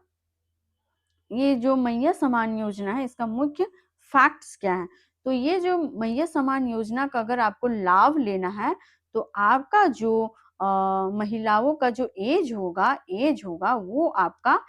ये जो मैया समान योजना है इसका मुख्य फैक्ट्स क्या है। तो ये जो मैया समान योजना का अगर आपको लाभ लेना है तो आपका जो महिलाओं का जो एज होगा वो आपका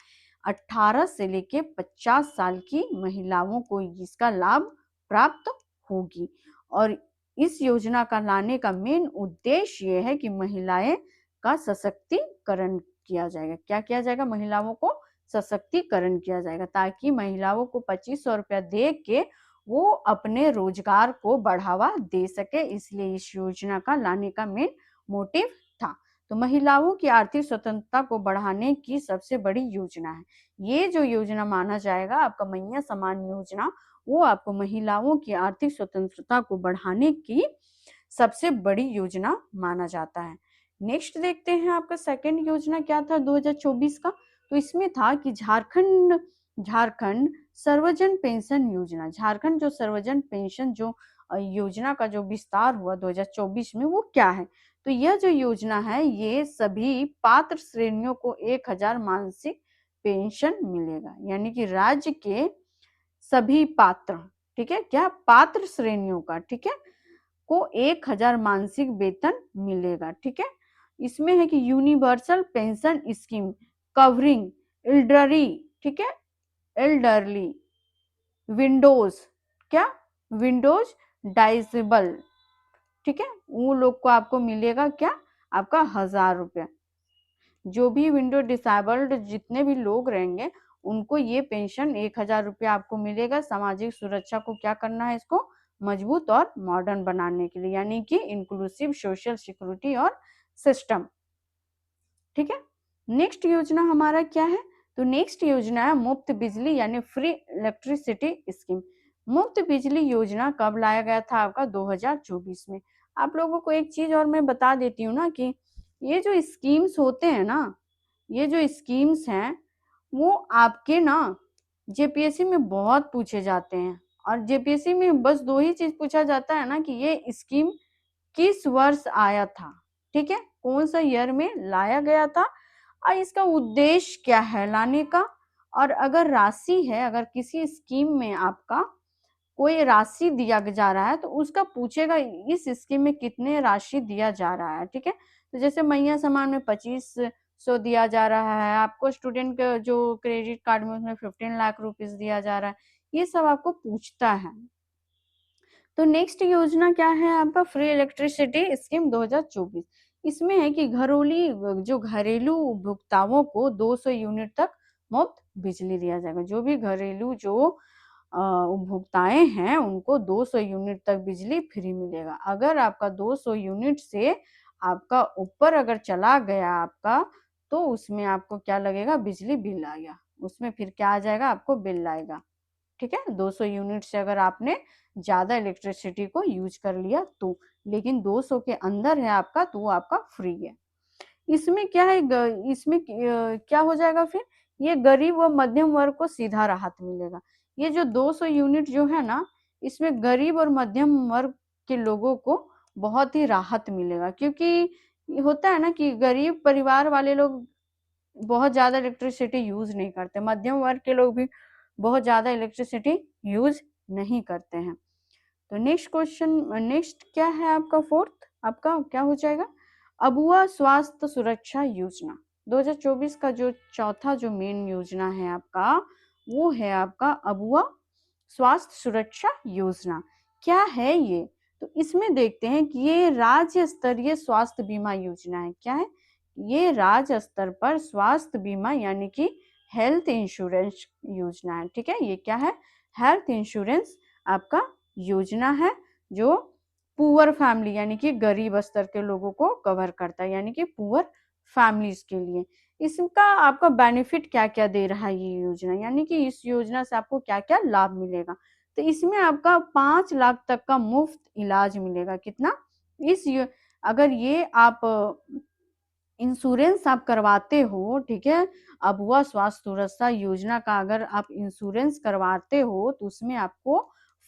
18 से लेके 50 साल की महिलाओं को इसका लाभ प्राप्त होगी। और इस योजना का लाने का मेन उद्देश्य ये है कि महिलाएं का सशक्तिकरण किया जाएगा। क्या किया जाएगा? महिलाओं को सशक्तिकरण किया जाएगा, ताकि महिलाओं को 2500 रुपया दे के वो अपने रोजगार को बढ़ावा दे सके। इसलिए इस योजना का लाने का मेन मोटिव था। तो महिलाओं की आर्थिक स्वतंत्रता को बढ़ाने की सबसे बड़ी योजना है ये जो योजना। माना जाएगा आपका मैया समान योजना, वो आपको महिलाओं की आर्थिक स्वतंत्रता को बढ़ाने की सबसे बड़ी योजना माना जाता है। नेक्स्ट देखते हैं आपका सेकंड योजना क्या था 2024 का। तो इसमें था कि झारखंड सर्वजन पेंशन योजना। झारखंड जो सर्वजन पेंशन जो योजना का जो विस्तार हुआ 2024 में, वो क्या है? तो यह जो योजना है ये सभी पात्र श्रेणियों को 1000 मासिक पेंशन मिलेगा। यानी कि राज्य के सभी पात्र, ठीक है, क्या पात्र श्रेणियों का, ठीक है, को 1000 मासिक वेतन मिलेगा। ठीक है, इसमें है कि universal pension scheme covering elderly, ठीक है, एल्डरली विंडोज, क्या, विंडोज डाइजेबल, ठीक है, वो लोग को आपको मिलेगा क्या, आपका 1000 रुपया। जो भी विंडो डिसेबल्ड जितने भी लोग रहेंगे उनको ये पेंशन 1000 रुपया आपको मिलेगा। सामाजिक सुरक्षा को क्या करना है, इसको मजबूत और मॉडर्न बनाने के लिए, यानी कि इंक्लूसिव सोशल सिक्योरिटी और सिस्टम। ठीक है, नेक्स्ट योजना हमारा क्या है? तो नेक्स्ट योजना है मुफ्त बिजली यानी फ्री इलेक्ट्रिसिटी स्कीम। मुफ्त बिजली योजना कब लाया गया था आपका? 2024 में। आप लोगों को एक चीज और मैं बता देती हूँ ना कि ये जो स्कीम्स होते हैं ना, ये जो स्कीम्स हैं वो आपके ना जेपीएससी में बहुत पूछे जाते हैं। और जेपीएससी में बस दो ही चीज पूछा जाता है ना कि ये स्कीम किस वर्ष आया था, ठीक है, कौन सा ईयर में लाया गया था और इसका उद्देश्य क्या है लाने का। और अगर राशि है, अगर किसी स्कीम में आपका कोई राशि दिया जा रहा है तो उसका पूछेगा इस स्कीम में कितने राशि दिया जा रहा है। ठीक है, तो जैसे मैया समान में 2500 दिया जा रहा है आपको, स्टूडेंट का जो क्रेडिट कार्ड में उसमें 15 लाख रुपीज दिया जा रहा है, ये सब आपको पूछता है। तो नेक्स्ट योजना क्या है आपका? Free electricity scheme 2024। इसमें है कि घरेलू उपभोक्ताओं को 200 यूनिट तक मुफ्त बिजली दिया जाएगा। जो भी घरेलू जो उपभोक्ताएं हैं उनको 200 यूनिट तक बिजली फ्री मिलेगा। अगर आपका 200 यूनिट से आपका ऊपर अगर चला गया आपका, तो उसमें आपको क्या लगेगा, बिजली बिल आएगा। उसमें फिर क्या आ जाएगा, आपको बिल आएगा। ठीक है, 200 यूनिट से अगर आपने ज्यादा इलेक्ट्रिसिटी को यूज कर लिया तो, लेकिन 200 के अंदर है आपका तो वो आपका फ्री है। इसमें क्या है, इसमें क्या हो जाएगा फिर, ये गरीब व मध्यम वर्ग को सीधा राहत मिलेगा। ये जो 200 यूनिट जो है ना, इसमें गरीब और मध्यम वर्ग के लोगों को बहुत ही राहत मिलेगा, क्योंकि होता है ना कि गरीब परिवार वाले लोग बहुत ज्यादा इलेक्ट्रिसिटी यूज नहीं करते, मध्यम वर्ग के लोग भी बहुत ज्यादा इलेक्ट्रिसिटी यूज नहीं करते हैं। तो नेक्स्ट क्वेश्चन, नेक्स्ट क्या है आपका, फोर्थ आपका क्या हो जाएगा, अबुआ स्वास्थ्य सुरक्षा योजना। 2024 का जो चौथा जो मेन योजना है आपका, वो है आपका अबुआ स्वास्थ्य सुरक्षा योजना। क्या है ये, तो इसमें देखते हैं कि ये राज्य स्तरीय स्वास्थ्य बीमा योजना है। क्या है ये, राज्य स्तर पर स्वास्थ्य बीमा यानी कि हेल्थ इंश्योरेंस योजना है। ठीक है, ये क्या है, हेल्थ इंश्योरेंस आपका योजना है, जो पुअर फैमिली यानी कि गरीब स्तर के लोगों को कवर करता है, यानी कि पुअर फैमिलीज के लिए। इसका आपका बेनिफिट क्या क्या दे रहा है ये योजना, यानी कि इस योजना से आपको क्या क्या लाभ मिलेगा। तो इसमें आपका 5 लाख तक का मुफ्त इलाज मिलेगा। कितना, अगर ये आप इंश्योरेंस आप करवाते हो, ठीक है, अबुआ स्वास्थ्य सुरक्षा योजना का अगर आप इंश्योरेंस करवाते हो तो उसमें आपको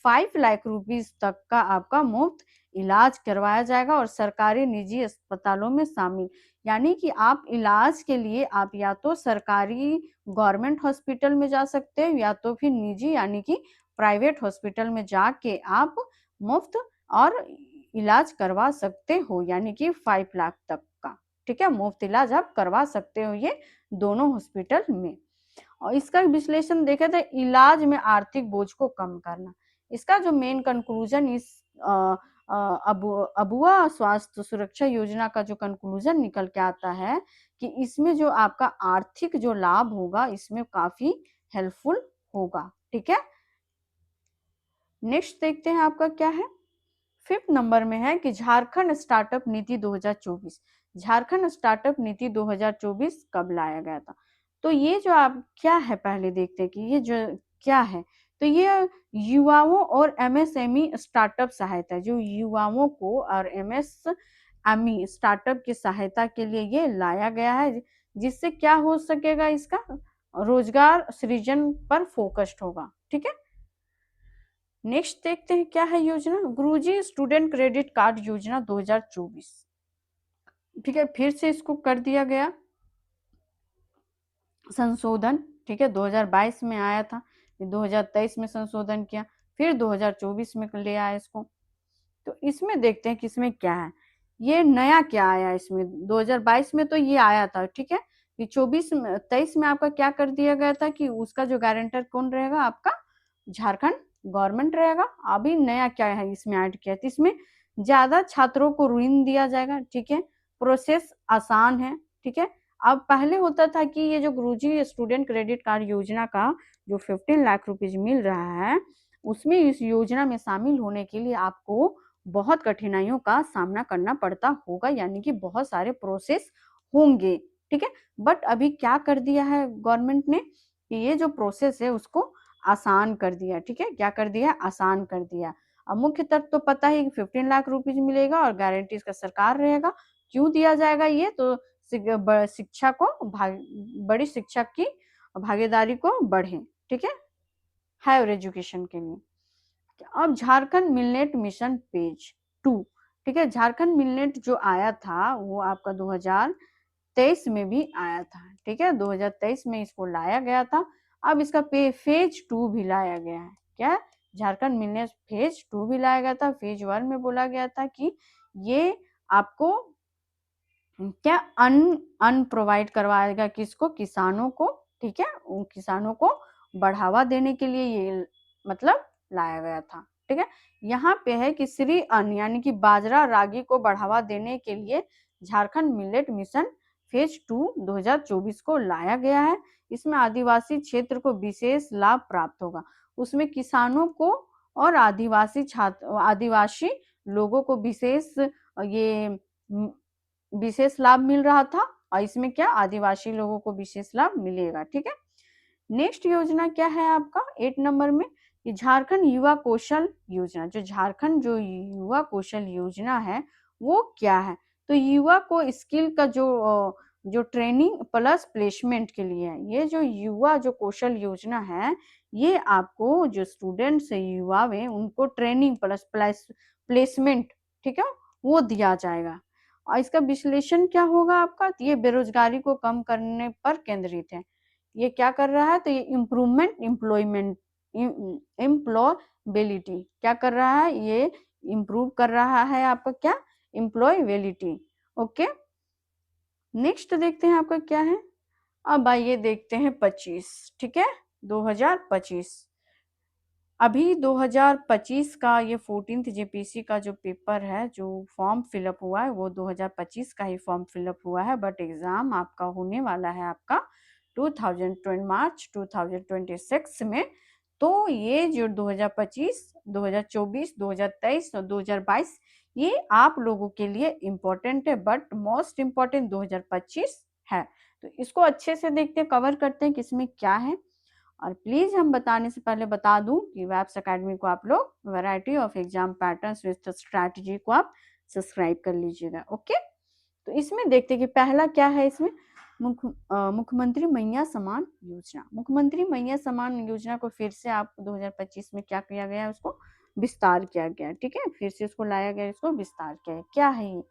5 लाख रुपीज तक का आपका मुफ्त इलाज करवाया जाएगा, और सरकारी निजी अस्पतालों में शामिल, यानी कि आप इलाज के लिए आप या तो सरकारी गवर्नमेंट हॉस्पिटल में जा सकते हो, या तो फिर निजी यानी कि प्राइवेट हॉस्पिटल में जाके आप मुफ्त और इलाज करवा सकते हो, यानी कि 5 लाख तक का। ठीक है, मुफ्त इलाज आप करवा सकते हो ये दोनों हॉस्पिटल में। और इसका विश्लेषण देखे तो इलाज में आर्थिक बोझ को कम करना, इसका जो मेन कंक्लूजन इस अबुआ स्वास्थ्य सुरक्षा योजना का जो कंक्लूजन निकल के आता है कि इसमें जो आपका आर्थिक जो लाभ होगा इसमें काफी हेल्पफुल होगा। ठीक है, नेक्स्ट देखते हैं आपका क्या है, फिफ्थ नंबर में है कि झारखंड स्टार्टअप नीति 2024। झारखंड स्टार्टअप नीति 2024 कब लाया गया था, तो ये जो आप क्या है पहले देखते हैं कि ये जो क्या है, तो ये युवाओं और एमएसएमई स्टार्टअप सहायता, जो युवाओं को और एमएसएमई स्टार्टअप की सहायता के लिए ये लाया गया है, जिससे क्या हो सकेगा, इसका रोजगार सृजन पर फोकस्ड होगा। ठीक है, नेक्स्ट देखते हैं क्या है योजना, गुरुजी स्टूडेंट क्रेडिट कार्ड योजना 2024। ठीक है, फिर से इसको कर दिया गया संशोधन। ठीक है, 2022 में आया था, 2023 में संशोधन किया, फिर 2024 में ले आया इसको। तो इसमें देखते हैं कि इसमें क्या है, ये नया क्या आया इसमें। 2022 में तो ये आया था, ठीक है, कि 23 में आपका क्या कर दिया गया था कि उसका जो गारंटर कौन रहेगा, आपका झारखंड गवर्नमेंट रहेगा। अभी नया क्या है इसमें ऐड किया, तो इसमें ज्यादा छात्रों को ऋण दिया जाएगा। ठीक है, प्रोसेस आसान है। ठीक है, अब पहले होता था कि ये जो गुरुजी स्टूडेंट क्रेडिट कार्ड योजना का जो 15 लाख रुपीज मिल रहा है, उसमें इस योजना में शामिल होने के लिए आपको बहुत कठिनाइयों का सामना करना पड़ता होगा, यानी कि बहुत सारे प्रोसेस होंगे। ठीक है, बट अभी क्या कर दिया है गवर्नमेंट ने कि ये जो प्रोसेस है उसको आसान कर दिया। ठीक है, क्या कर दिया, आसान कर दिया। अब मुख्य तत्व तो पता है कि 15 लाख रुपीज मिलेगा और गारंटी इसका सरकार रहेगा। क्यों दिया जाएगा ये, तो शिक्षा को बड़ी शिक्षा की भागीदारी को बढ़े। ठीक है, हायर एजुकेशन के लिए। अब झारखंड मिलनेट मिशन पेज 2। ठीक है, झारखंड मिलनेट जो आया था वो आपका 2023 में भी आया था। ठीक है, 2023 में इसको लाया गया था। अब इसका फेज 2 भी लाया गया है। क्या, झारखंड मिलनेट फेज 2 भी लाया गया था। फेज 1 में बोला गया था कि ये आपको क्या अन्न प्रोवाइड करवाएगा, किसको, किसानों को। ठीक है, उन किसानों को बढ़ावा देने के लिए ये मतलब लाया गया था। ठीक है, यहाँ पे है कि श्री अन्न यानी कि बाजरा रागी को बढ़ावा देने के लिए झारखंड मिलेट मिशन फेज 2 2024 को लाया गया है। इसमें आदिवासी क्षेत्र को विशेष लाभ प्राप्त होगा। उसमें किसानों को और आदिवासी लोगों को ये विशेष लाभ मिल रहा था, और इसमें क्या आदिवासी लोगों को विशेष लाभ मिलेगा। ठीक है, नेक्स्ट योजना क्या है आपका 8 नंबर में, ये झारखंड युवा कौशल योजना। जो झारखंड जो युवा कौशल योजना है वो क्या है, तो युवा को स्किल का जो ट्रेनिंग प्लस प्लेसमेंट के लिए है। ये जो युवा जो कौशल योजना है, ये आपको जो स्टूडेंट्स युवा में उनको ट्रेनिंग प्लस प्लेसमेंट, ठीक है, वो दिया जाएगा। और इसका विश्लेषण क्या होगा आपका, तो ये बेरोजगारी को कम करने पर केंद्रित है। ये क्या कर रहा है, तो ये एम्प्लॉयबिलिटी क्या कर रहा है, ये इम्प्रूव कर रहा है आपका क्या, एम्प्लॉयबिलिटी। ओके, नेक्स्ट देखते हैं आपका क्या है। अब आइए देखते हैं 25, ठीक है, 2025। अभी 2025 का ये 14th जेपीसी का जो पेपर है, जो फॉर्म फिलअप हुआ है, वो 2025 का ही फॉर्म फिलअप हुआ है, बट एग्जाम आपका होने वाला है आपका 2020 मार्च 2026 में। तो ये जो 2025, 2024, 2023 और 2022 ये आप लोगों के लिए इम्पोर्टेंट है, बट मोस्ट इम्पोर्टेंट 2025 है। तो इसको अच्छे से देखते हैं, कवर करते हैं कि इसमें क्या है। और प्लीज हम बताने से पहले बता दूं कि वेब्स एकेडमी को आप लोग variety of exam patterns with strategy को आप सब्सक्राइब कर लीजिएगा। ओके, तो इसमें देखते हैं कि पहला क्या है। इसमें मुख्यमंत्री मैया सम्मान योजना। मुख्यमंत्री मैया सम्मान योजना को फिर से आप 2025 में क्या किया गया है, उसको विस्तार किया गया। ठीक है, फिर से इसको लाया गया, इसको विस्तार किया है। क्या है ये,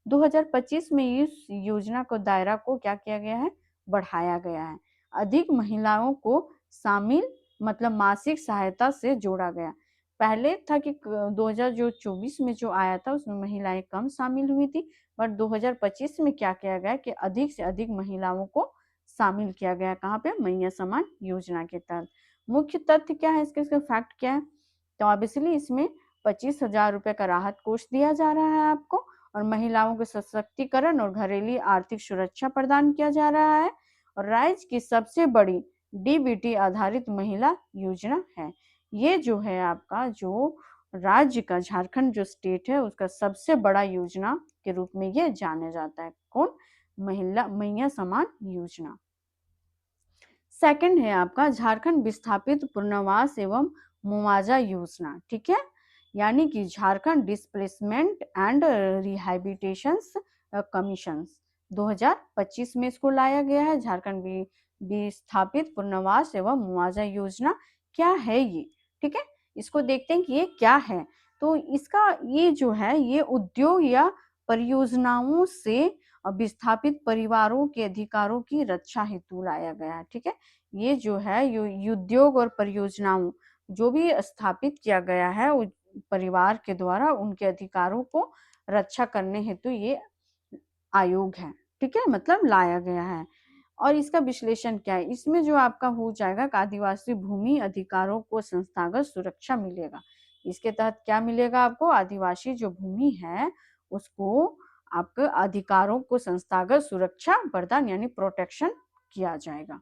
2025 में इस योजना को दायरा को क्या किया गया है, बढ़ाया गया है। अधिक महिलाओं को शामिल मतलब मासिक सहायता से जोड़ा गया। पहले था कि 2024 में जो आया था उसमें महिलाएं कम शामिल हुई थी, बट 2025 में क्या किया गया कि अधिक से अधिक महिलाओं को शामिल किया गया। कहाँ पे, मैया सम्मान योजना के तहत। मुख्य तथ्य क्या है इसके फैक्ट क्या है, तो ऑब्वियसली इसमें 25,000 रुपए का राहत कोष दिया जा रहा है आपको, और महिलाओं के सशक्तिकरण और घरेलू आर्थिक सुरक्षा प्रदान किया जा रहा है। और राज्य की सबसे बड़ी डीबीटी आधारित महिला योजना है। ये जो है आपका जो राज्य का झारखंड जो स्टेट है उसका सबसे बड़ा योजना के रूप में ये जाना जाता है। कौन, महिला मैया सम्मान योजना। सेकंड है आपका झारखंड विस्थापित पुनर्वास एवं मुआवजा योजना। ठीक है, यानी कि Jharkhand displacement and rehabilitation commission 2025 में इसको लाया गया है। झारखंड विस्थापित पुनर्वास एवं मुआवजा योजना क्या है ये, ठीक है, इसको देखते हैं कि ये क्या है। तो इसका ये जो है, ये उद्योग या परियोजनाओं से विस्थापित परिवारों के अधिकारों की रक्षा हेतु लाया गया है। ठीक है, ये जो है उद्योग और परियोजनाओं जो भी स्थापित किया गया है परिवार के द्वारा, उनके अधिकारों को रक्षा करने हेतु ये आयोग है। ठीक है, मतलब लाया गया है। और इसका विश्लेषण क्या है, इसमें जो आपका हो जाएगा कि आदिवासी भूमि अधिकारों को संस्थागत सुरक्षा मिलेगा। इसके तहत क्या मिलेगा आपको, आदिवासी जो भूमि है उसको आपके अधिकारों को संस्थागत सुरक्षा प्रदान यानी प्रोटेक्शन किया जाएगा।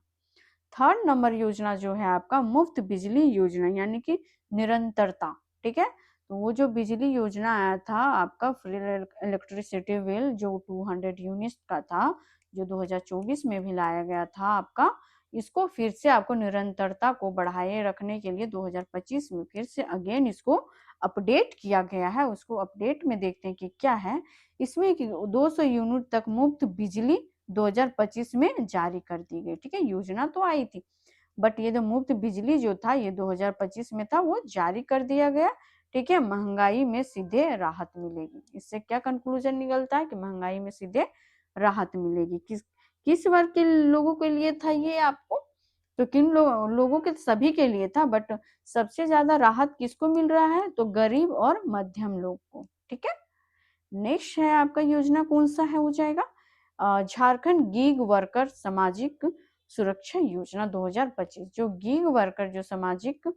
थर्ड नंबर योजना जो है आपका मुफ्त बिजली योजना यानी कि निरंतरता। ठीक है, तो वो जो बिजली योजना आया था आपका फ्री इलेक्ट्रिसिटी बिल जो 200 यूनिट का था, जो 2024 में भी लाया गया था आपका, इसको फिर से आपको निरंतरता को बढ़ाए रखने के लिए 2025 में फिर से अगेन इसको अपडेट किया गया है। उसको अपडेट में देखते हैं कि क्या है इसमें, कि 200 यूनिट तक मुफ्त बिजली 2025 में जारी कर दी गई। ठीक है, योजना तो आई थी, बट ये जो मुफ्त बिजली जो था ये 2025 में था, वो जारी कर दिया गया। ठीक है, महंगाई में सीधे राहत मिलेगी। इससे क्या कंक्लूजन निकलता है कि महंगाई में सीधे राहत मिलेगी। किस वर्ग के लोगों के लिए था ये आपको, तो किन लोगों के, सभी के लिए था, बट सबसे ज्यादा राहत किसको मिल रहा है, तो गरीब और मध्यम लोग को। ठीक है, नेक्स्ट है आपका योजना कौन सा है, हो जाएगा झारखंड गीग वर्कर सामाजिक सुरक्षा योजना 2025। जो गीग वर्कर जो सामाजिक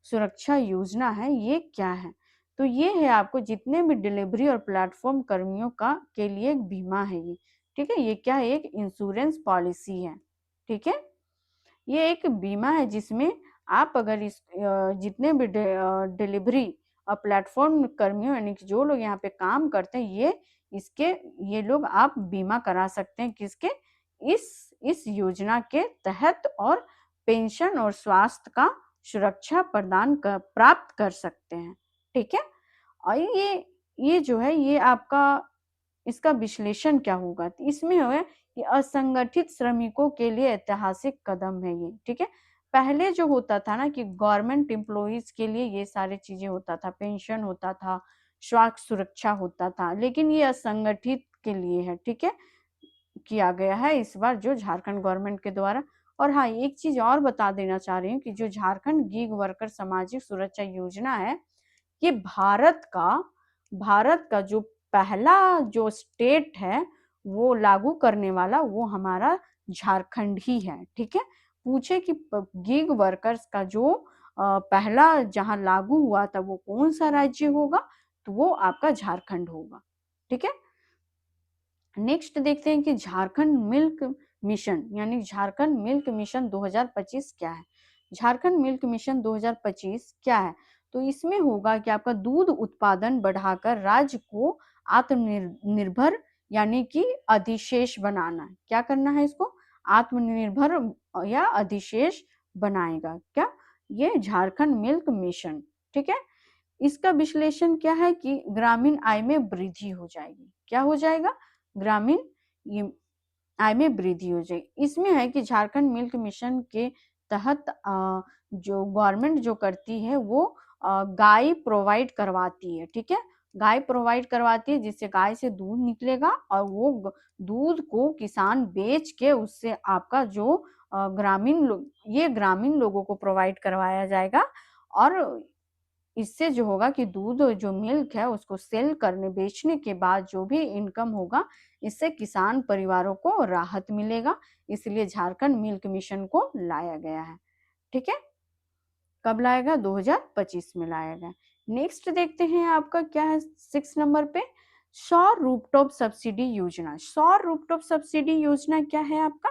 सुरक्षा योजना है ये क्या है, तो ये है आपको जितने भी डिलीवरी और प्लेटफॉर्म कर्मियों का के लिए एक बीमा है ये। ठीक है, ये क्या है, एक इंश्योरेंस पॉलिसी है। ठीक है, ये एक बीमा है जिसमें आप अगर इस जितने भी डिलीवरी और प्लेटफॉर्म कर्मियों यानी कि जो लोग यहाँ पे काम करते हैं, ये लोग आप बीमा करा सकते हैं किसके, इस योजना के तहत, और पेंशन और स्वास्थ्य का सुरक्षा प्राप्त कर सकते हैं। ठीक है, और ये जो है ये आपका, इसका विश्लेषण क्या होगा, तो इसमें है कि असंगठित श्रमिकों के लिए ऐतिहासिक कदम है ये। ठीक है, पहले जो होता था ना कि गवर्नमेंट एम्प्लॉइज के लिए ये सारी चीजें होता था, पेंशन होता था, स्वास्थ्य सुरक्षा होता था, लेकिन ये असंगठित के लिए है। ठीक है, किया गया है इस बार जो झारखंड गवर्नमेंट के द्वारा। और हाँ, एक चीज और बता देना चाह रही हूँ कि जो झारखंड गीग वर्कर सामाजिक सुरक्षा योजना है, ये भारत का जो पहला जो स्टेट है वो लागू करने वाला, वो हमारा झारखंड ही है। ठीक है, पूछे कि गिग वर्कर्स का जो पहला जहां लागू हुआ था वो कौन सा राज्य होगा, तो वो आपका झारखंड होगा। ठीक है, नेक्स्ट देखते हैं कि झारखंड मिल्क मिशन यानी झारखंड मिल्क मिशन 2025 क्या है। झारखंड मिल्क मिशन 2025 क्या है, तो इसमें होगा कि आपका दूध उत्पादन बढ़ाकर राज्य को आत्मनिर्भर यानी कि अधिशेष बनाना। क्या करना है इसको, आत्मनिर्भर या अधिशेष बनाएगा क्या, ये झारखंड मिल्क मिशन। ठीक है, इसका विश्लेषण क्या है कि ग्रामीण आय में वृद्धि हो जाएगी। क्या हो जाएगा, ग्रामीण आय में वृद्धि हो जाएगी। इसमें है कि झारखंड मिल्क मिशन के तहत जो गवर्नमेंट जो करती है वो गाय प्रोवाइड करवाती है। ठीक है, गाय प्रोवाइड करवाती है जिससे गाय से दूध निकलेगा और वो दूध को किसान बेच के उससे आपका जो ग्रामीण लोगों को प्रोवाइड करवाया जाएगा। और इससे जो होगा कि दूध जो मिल्क है उसको सेल करने बेचने के बाद जो भी इनकम होगा, इससे किसान परिवारों को राहत मिलेगा। इसलिए झारखंड मिल्क मिशन को लाया गया है। ठीक है, कब लाएगा, 2025 में लाया गया। नेक्स्ट देखते हैं आपका क्या है 6 नंबर पे, सौर रूफटॉप सब्सिडी योजना। सौर रूफटॉप सब्सिडी योजना क्या है आपका,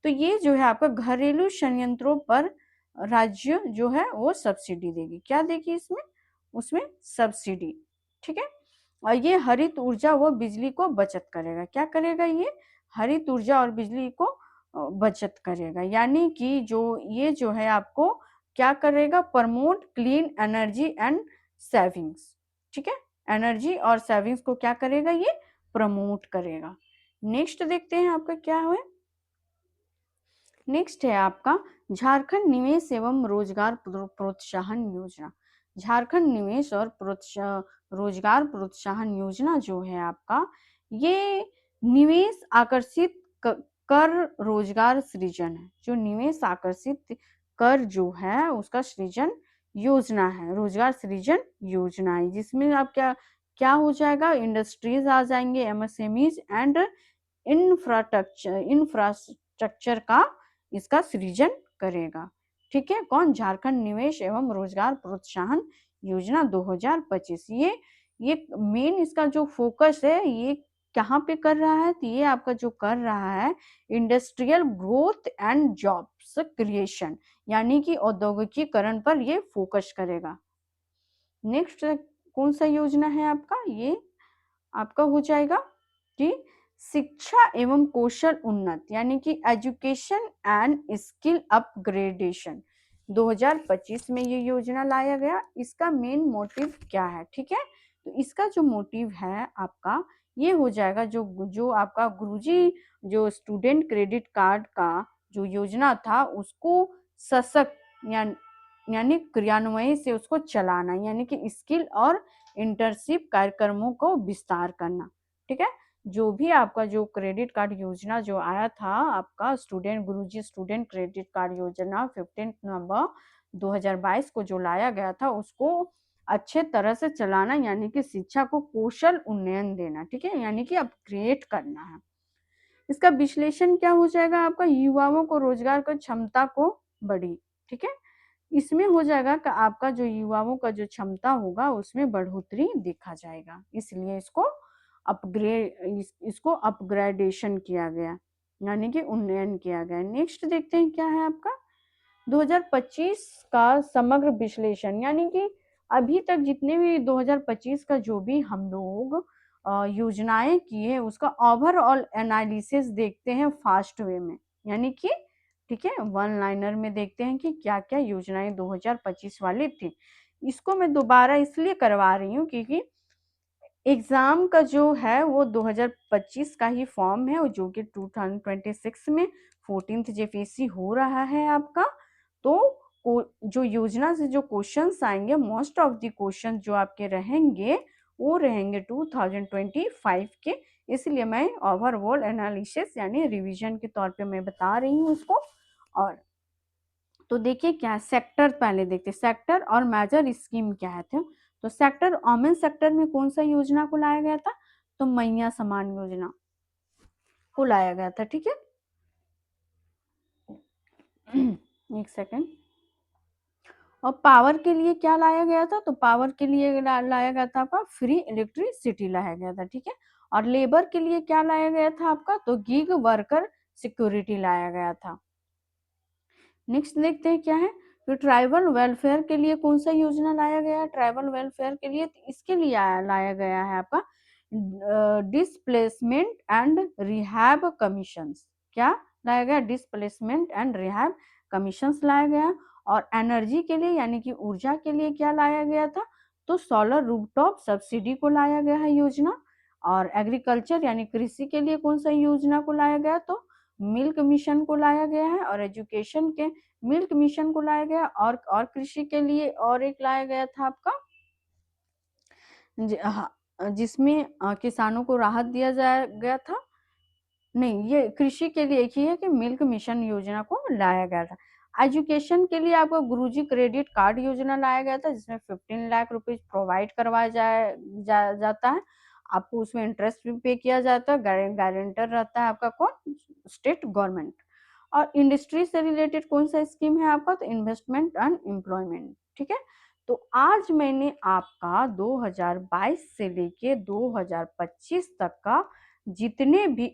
तो ये जो है आपका घरेलू संयंत्रों पर राज्य जो है वो सब्सिडी देगी। क्या देगी इसमें, उसमें सब्सिडी। ठीक है, और ये हरित ऊर्जा व बिजली को बचत करेगा। क्या करेगा, ये हरित ऊर्जा और बिजली को बचत करेगा, यानी कि जो ये जो है आपको क्या करेगा, promote clean energy and savings. ठीक है, एनर्जी और सेविंग्स को क्या करेगा, ये प्रमोट करेगा। नेक्स्ट देखते हैं आपका क्या है, नेक्स्ट है आपका झारखंड निवेश एवं रोजगार प्रोत्साहन योजना। झारखंड निवेश और रोजगार प्रोत्साहन योजना जो है आपका, ये निवेश आकर्षित कर रोजगार सृजन है। जो निवेश आकर्षित कर जो है उसका सृजन योजना है, रोजगार सृजन योजना है, जिसमें आप क्या क्या हो जाएगा, इंडस्ट्रीज आ जाएंगे, एमएसएमईज एंड इंफ्रास्ट्रक्चर का इसका सृजन करेगा। ठीक है, कौन, झारखंड निवेश एवं रोजगार प्रोत्साहन योजना 2025। ये मेन इसका जो फोकस है ये कहाँ पे कर रहा है, तो ये आपका जो कर रहा है industrial growth and jobs creation, यानी कि औद्योगिकीकरण पर ये फोकस करेगा। नेक्स्ट कौन सा योजना है आपका, ये आपका हो जाएगा कि शिक्षा एवं कौशल उन्नत यानी कि एजुकेशन एंड स्किल अपग्रेडेशन 2025 में ये योजना लाया गया। इसका मेन मोटिव क्या है, ठीक है, तो इसका जो मोटिव है आपका ये हो जाएगा, जो जो आपका गुरुजी जो स्टूडेंट क्रेडिट कार्ड का जो योजना था उसको सशक्त यानी क्रियान्वयन से उसको चलाना, यानी कि स्किल और इंटर्नशिप कार्यक्रमों को विस्तार करना। ठीक है, जो भी आपका जो क्रेडिट कार्ड योजना जो आया था आपका गुरुजी स्टूडेंट क्रेडिट कार्ड योजना 15 नवंबर 2022 को जो लाया गया था उसको अच्छे तरह से चलाना, यानी कि शिक्षा को कौशल उन्नयन देना। ठीक है, यानी कि अपग्रेड करना है। इसका विश्लेषण क्या हो जाएगा आपका, युवाओं को रोजगार की क्षमता को बढ़ी। ठीक है, इसमें हो जाएगा कि आपका जो युवाओं का जो क्षमता होगा उसमें बढ़ोतरी देखा जाएगा, इसलिए इसको इसको अपग्रेडेशन किया गया, यानी कि उन्नयन किया गया। नेक्स्ट देखते हैं क्या है आपका 2025 का समग्र विश्लेषण, यानी कि अभी तक जितने भी 2025 का जो भी हम लोग योजनाएं किए उसका ओवरऑल एनालिसिस देखते हैं फास्ट वे में, यानी कि ठीक है वन लाइनर में देखते हैं कि क्या क्या योजनाएं 2025 वाली थी। इसको मैं दोबारा इसलिए करवा रही हूँ क्योंकि एग्जाम का जो है वो 2025 का ही फॉर्म है, जो कि 2026 में 14th जेपीएससी हो रहा है आपका। तो जो योजना से जो क्वेश्चंस आएंगे, मोस्ट ऑफ द क्वेश्चन जो आपके रहेंगे वो रहेंगे 2025 के, इसलिए मैं ओवरऑल एनालिसिस यानी रिवीजन के तौर पे मैं बता रही हूँ उसको। और तो देखिए क्या सेक्टर पहले देखते, सेक्टर और मेजर स्कीम क्या है थे। तो सेक्टर वोमेन सेक्टर में कौन सा योजना को लाया गया था, तो मैया समान योजना को लाया गया था, ठीक है। एक सेकेंड। और पावर के लिए क्या लाया गया था, तो पावर के लिए लाया गया था आपका फ्री इलेक्ट्रिसिटी लाया गया था, ठीक है। और लेबर के लिए क्या लाया गया था आपका, तो गिग वर्कर सिक्योरिटी लाया गया था। नेक्स्ट देखते हैं क्या है, तो ट्राइबल वेलफेयर के लिए कौन सा योजना लाया गया है, ट्राइबल वेलफेयर के लिए इसके लिए लाया गया है आपका डिस्प्लेसमेंट एंड रिहैब कमीशंस। क्या लाया गया, डिस्प्लेसमेंट एंड रिहैब कमीशंस लाया गया। और एनर्जी के लिए यानी कि ऊर्जा के लिए क्या लाया गया था, तो सोलर रूफटॉप सब्सिडी को लाया गया है योजना। और एग्रीकल्चर यानी कृषि के लिए कौन सा योजना को लाया गया, तो मिल्क मिशन को लाया गया है। और एजुकेशन के मिल्क मिशन को लाया गया। और कृषि के लिए और एक लाया गया था आपका जिसमें किसानों को राहत दिया गया था। नहीं, ये कृषि के लिए एक ही है कि मिल्क मिशन योजना को लाया गया था। एजुकेशन के लिए आपको गुरुजी क्रेडिट कार्ड योजना लाया गया था, जिसमें 15 लाख रुपए प्रोवाइड करवाया जाता है आपको, उसमें इंटरेस्ट भी पे किया जाता है, गारंटर रहता है आपका कौन, स्टेट गवर्नमेंट। और इंडस्ट्री से रिलेटेड कौन सा स्कीम है आपका, तो इन्वेस्टमेंट एंड एम्प्लॉयमेंट, ठीक है। तो आज मैंने आपका 2022 से लेके 2025 तक का जितने भी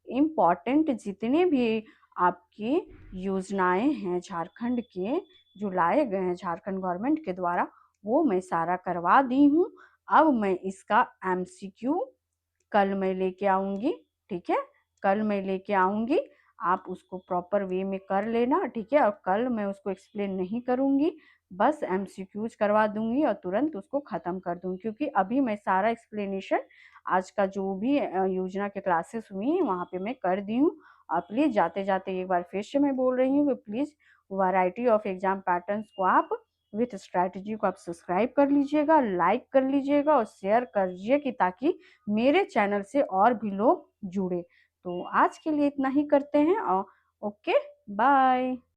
इम्पोर्टेंट जितने भी आपकी योजनाएं हैं झारखंड के, जो लाए गए हैं झारखंड गवर्नमेंट के द्वारा, वो मैं सारा करवा दी हूँ। अब मैं इसका एमसीक्यू कल मैं लेके आऊंगी, ठीक है, कल मैं लेके आऊंगी, आप उसको प्रॉपर वे में कर लेना, ठीक है। और कल मैं उसको एक्सप्लेन नहीं करूंगी, बस एमसीक्यूज करवा दूंगी और तुरंत उसको खत्म कर दूंगी, क्योंकि अभी मैं सारा एक्सप्लेनेशन आज का जो भी योजना के क्लासेस हुई हैं वहाँ पे मैं कर दी हूँ। और प्लीज जाते जाते एक बार फिर से मैं बोल रही हूँ कि please variety of exam patterns को आप विथ स्ट्रैटेजी को आप सब्सक्राइब कर लीजिएगा, लाइक कर लीजिएगा और शेयर करिए कि ताकि मेरे चैनल से और भी लोग जुड़े। तो आज के लिए इतना ही करते हैं और ओके बाय।